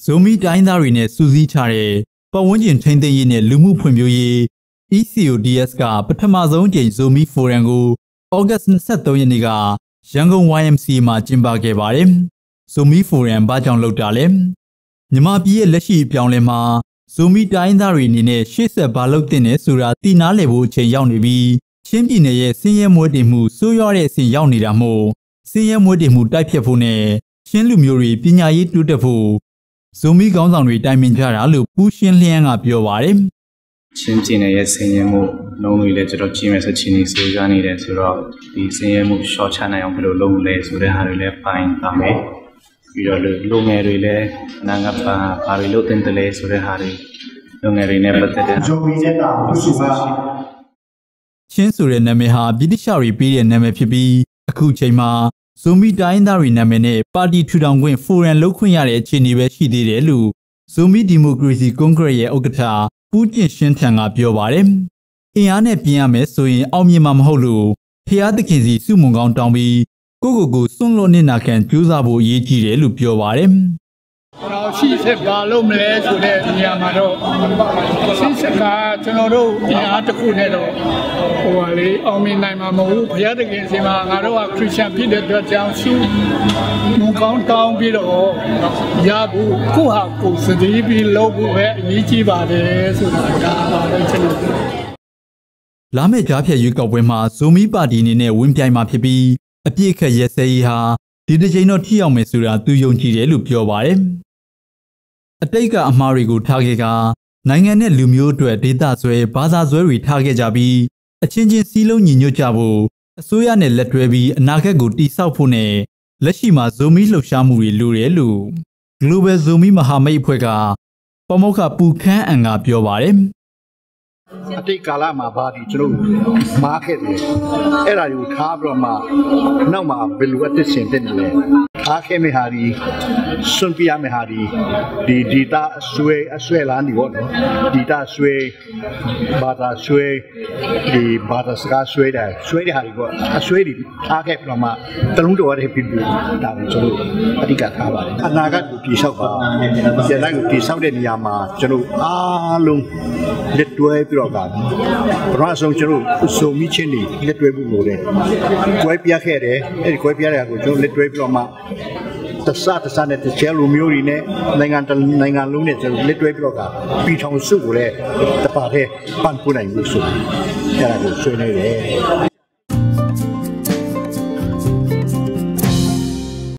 Zomi တိုင်းသားတွေနဲ့စူးစီးထားတဲ့ပတ်ဝန်းကျင်ထိန်းသိမ်းရေးနဲ့လူမှုဖွံ့ဖြိုးရေး ECODS ကပထမဆုံးကြိမ် Zomi Forum ကိုဩဂတ်စ်23ရက်နေ့ကရန်ကုန် YMCA မှာကျင်းပခဲ့ပါတယ်။ Zomi Forum ဘာကြောင့်လုပ်တာလဲ။မြန်မာပြည်ရဲ့လက်ရှိအပြောင်းလဲမှာ Zomi တိုင်းသားတွေအနေနဲ့ရှေ့ဆက်ဘာလုပ်သင့်လဲဆိုတာသိနာလည်ဖို့အချိန်ရောက်နေပြီးချင်းပြည်နယ်ရဲ့စင်းရဲမွဲတေမှုဆိုးရွားတဲ့အဆင့်ရောက်နေတာမို့စင်းရဲမွဲတေမှုတိုက်ဖြတ်ဖို့နဲ့ချင်းလူမျိုးတွေပညာရေးတိုးတက်ဖို့Zomi ခေါင်းဆောင်တွေတိုင်ပင်ကြတာလို့ပူးရှင်းလျန်းကပြောပါတယ်။ချင်းပြည်နယ်ရဲ့စင်းရဲမှုလုံးဝလည်းကျွန်တော်ကြည့်မယ်ဆိုချင်းနေဆိုကြနေတယ်ဆိုတော့ဒီစင်းရဲမှုရှော့ချနိုင်အောင်ဘယ်လိုလုပ်လဲဆိုတဲ့ဟာတွေလည်းပိုင်းပါမယ်။ပြီးတော့လူငယ်တွေလည်းနာငါဘာတွေလုပ်တင်တယ်လဲဆိုတဲ့ဟာတွေလူငယ်တွေနဲ့ပတ်သက်တဲ့Zomi ကျတာဆိုပါချင်းဆိုတဲ့နာမည်ဟာဗြိတိရှတွေပေးတဲ့နာမည်ဖြစ်ပြီးအခုချိန်မှာZomi တိုင်းသားတွေနာမည်နဲ့ပါတီထူထောင်ခွင့်ဖိုရမ်လုပ်ခွင့်ရတဲ့အခြေအနေပဲရှိသေးတယ်လို့ Zomi Democracy Congress ရဲ့ဥက္ကဋ္ဌပူးကျင်ရှင်းထန်ကပြောပါတယ်။အင်အားနဲ့ပြင်ရမယ်ဆိုရင်အောင်မြင်မှာမဟုတ်လို့ဖျားသခင်စီစုမုံကောင်းတောင်းပြီးကိုစွန့်လွတ်နေတာခံကြိုးစားဖို့အရေးကြီးတယ်လို့ပြောပါတယ်။ကျွန်တော်ရှိဆက်ပါလို့မလဲဆိုတဲ့နေရာမှာတော့ရှိဆက်ကကျွန်တော်တို့အင်အားတစ်ခုနဲ့တော့လေအောင်မြင်နိုင်မှာမဟုတ်ဘူးဘုရားတခင်စီမှာငါတို့ကခရစ်ယာန်ဖြစ်တဲ့အတွက်ကြောင့်စုမုံကောင်းတောင်းပြီးတော့ရဖို့ကိုဟာကိုစတိပြီးလုပ်ဖို့ပဲအရေးကြီးပါတယ်ဆိုတာဒါပါပဲကျွန်တော်လာမယ့်ကြားဖြတ်ရွေးကောက်ပွဲမှာZomiပါတီအနေနဲ့ဝင်ပြိုင်မှာဖြစ်ပြီးအပြည့်အခက်ရဲစဲရေးဟာဒီတစ်ချိန်တော့ထိရောက်မယ်ဆိုတာသူယုံကြည်တယ်လို့ပြောပါတယ်။အတိတ်ကအမှားတွေကိုထားခဲ့ကနိုင်ငံနဲ့လူမျိုးအတွက်ဒေသဆွဲဘာသာဆွဲတွေထားခဲ့ကြပြီးအချင်းချင်းစည်းလုံးညီညွတ်ကြဖို့အစိုးရနဲ့လက်တွဲပြီးအနာဂတ်ကိုတည်ဆောက်ဖို့နဲ့လက်ရှိမှာZomiလှုပ်ရှားမှုတွေလိုတယ်လို့ Global Zomi မဟာမိတ်အဖွဲ့ကပမောက္ခပူခန်းအန်ကပြောပါတယ်။အတိတ်ကာလမှာဘာဒီကျွန်တော်မားခဲ့တယ်အဲ့ဒါကိုထားပြီးတော့မှနောက်မှာဘယ်လိုအသက်ရှင်တဲ့လဲထားခဲ့မယ့်ဟာဒီစွန့်ပြရမယ့်ဟာဒီဒီတာဆွဲလာနေပေါ့နော်ဒီတာဆွဲဘာသာဆွဲဒီဘာသာစကားဆွဲတဲ့ဟာဒီပေါ့အဆွဲဒီထားခဲ့ပြီးတော့မှတလုံးတော်ရတဲ့ပြည်ဒါကိုကျွန်တော်အဓိကထားပါတယ်အနာဂတ်ကိုတည်ဆောက်ပါဒီအနာဂတ်ကိုတည်ဆောက်တဲ့နေရာမှာကျွန်တော်အားလုံးလက်တွဲပြီးတော့ပထမဆုံးကျွန်တော်Zomiချင်းနေလက်တွဲဖို့လိုတယ်။ကွဲပြားခဲ့တယ်။အဲဒီကွဲပြားတဲ့ဟာကိုကျွန်တော်လက်တွဲပြီးတော့မှတဆနဲ့တခြားလူမျိုးတွေနဲ့နိုင်ငံလုံးနဲ့ကျွန်တော်လက်တွဲပြီးတော့ပြည်ထောင်စုကိုလည်းတပါတဲ့ပန်ပိုးနိုင်လို့ဆိုအဲ့ဒါကိုဆွေးနွေးတယ်။